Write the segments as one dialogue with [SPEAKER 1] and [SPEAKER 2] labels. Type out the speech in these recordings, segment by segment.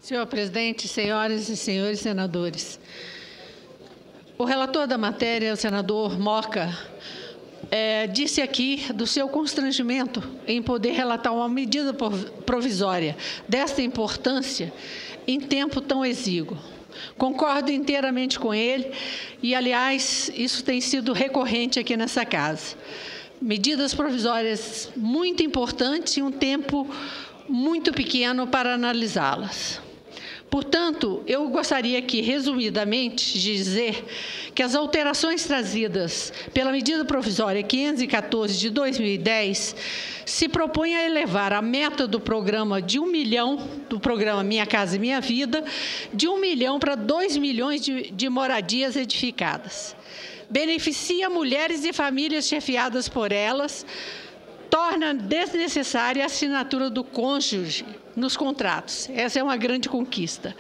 [SPEAKER 1] Senhor presidente, senhoras e senhores senadores, o relator da matéria, o senador Moca, disse aqui do seu constrangimento em poder relatar uma medida provisória desta importância em tempo tão exíguo. Concordo inteiramente com ele e, aliás, isso tem sido recorrente aqui nessa casa. Medidas provisórias muito importantes e um tempo muito pequeno para analisá-las. Portanto, eu gostaria aqui, resumidamente, de dizer que as alterações trazidas pela medida provisória 514 de 2010 se propõem a elevar a meta do programa de 1 milhão, do programa Minha Casa e Minha Vida, de 1 milhão para 2 milhões de moradias edificadas. Beneficia mulheres e famílias chefiadas por elas, torna desnecessária a assinatura do cônjuge nos contratos. Essa é uma grande conquista.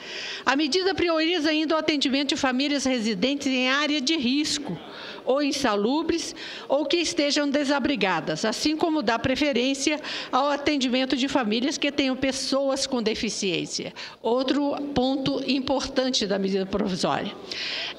[SPEAKER 1] A medida prioriza ainda o atendimento de famílias residentes em área de risco, ou insalubres, ou que estejam desabrigadas, assim como dá preferência ao atendimento de famílias que tenham pessoas com deficiência. Outro ponto importante da medida provisória.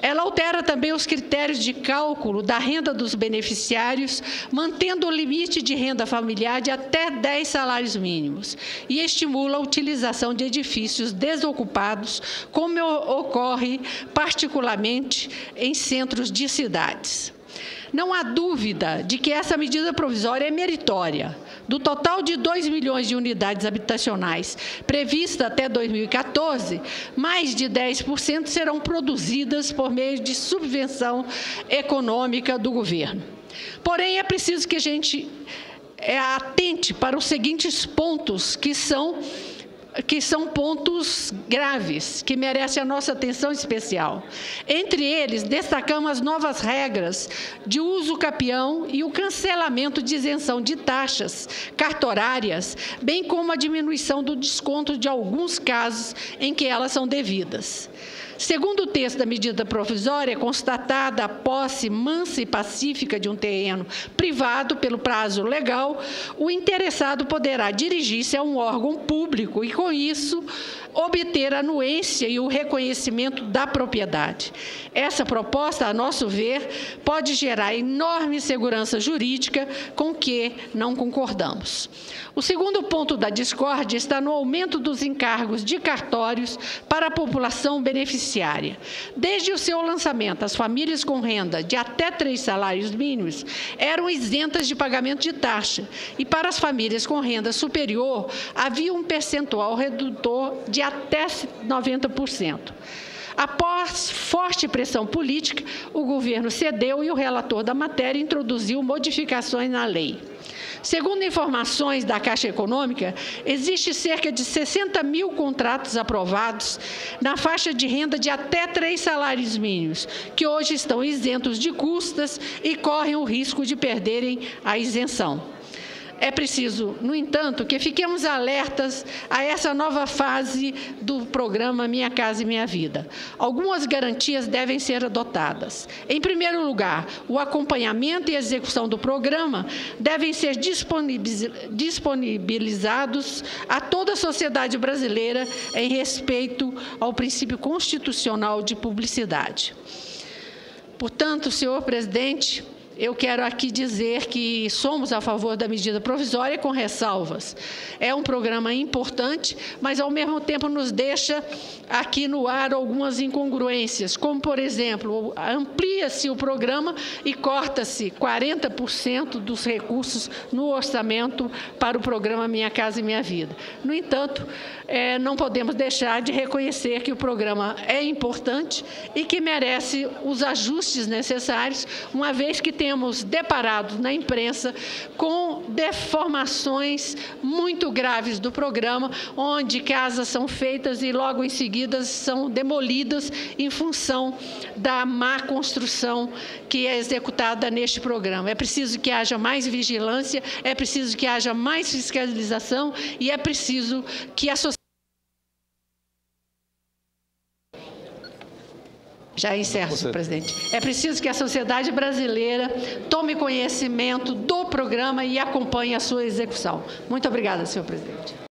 [SPEAKER 1] Ela altera também os critérios de cálculo da renda dos beneficiários, mantendo o limite de renda familiar de até 10 salários mínimos, e estimula a utilização de edifícios desocupados, como ocorre particularmente em centros de cidades. Não há dúvida de que essa medida provisória é meritória. Do total de 2 milhões de unidades habitacionais prevista até 2014, mais de 10% serão produzidas por meio de subvenção econômica do governo. Porém, é preciso que a gente atente para os seguintes pontos, que são pontos graves, que merecem a nossa atenção especial. Entre eles, destacamos as novas regras de uso capião e o cancelamento de isenção de taxas cartorárias, bem como a diminuição do desconto de alguns casos em que elas são devidas. Segundo o texto da medida provisória, é constatada a posse mansa e pacífica de um terreno privado pelo prazo legal, o interessado poderá dirigir-se a um órgão público e, com isso, obter a anuência e o reconhecimento da propriedade. Essa proposta, a nosso ver, pode gerar enorme insegurança jurídica, com que não concordamos. O segundo ponto da discórdia está no aumento dos encargos de cartórios para a população beneficiária. Desde o seu lançamento, as famílias com renda de até 3 salários mínimos eram isentas de pagamento de taxa, e para as famílias com renda superior havia um percentual redutor de até 90%. Após forte pressão política, o governo cedeu e o relator da matéria introduziu modificações na lei. Segundo informações da Caixa Econômica, existe cerca de 60 mil contratos aprovados na faixa de renda de até 3 salários mínimos, que hoje estão isentos de custas e correm o risco de perderem a isenção. É preciso, no entanto, que fiquemos alertas a essa nova fase do programa Minha Casa e Minha Vida. Algumas garantias devem ser adotadas. Em primeiro lugar, o acompanhamento e execução do programa devem ser disponibilizados a toda a sociedade brasileira em respeito ao princípio constitucional de publicidade. Portanto, senhor presidente, eu quero aqui dizer que somos a favor da medida provisória com ressalvas. É um programa importante, mas, ao mesmo tempo, nos deixa aqui no ar algumas incongruências, como, por exemplo, amplia-se o programa e corta-se 40% dos recursos no orçamento para o programa Minha Casa e Minha Vida. No entanto, não podemos deixar de reconhecer que o programa é importante e que merece os ajustes necessários, uma vez que temos deparado na imprensa com deformações muito graves do programa, onde casas são feitas e logo em seguida são demolidas em função da má construção que é executada neste programa. É preciso que haja mais vigilância, é preciso que haja mais fiscalização e é preciso que a sociedade... Já encerro, senhor presidente. É preciso que a sociedade brasileira tome conhecimento do programa e acompanhe a sua execução. Muito obrigada, senhor presidente.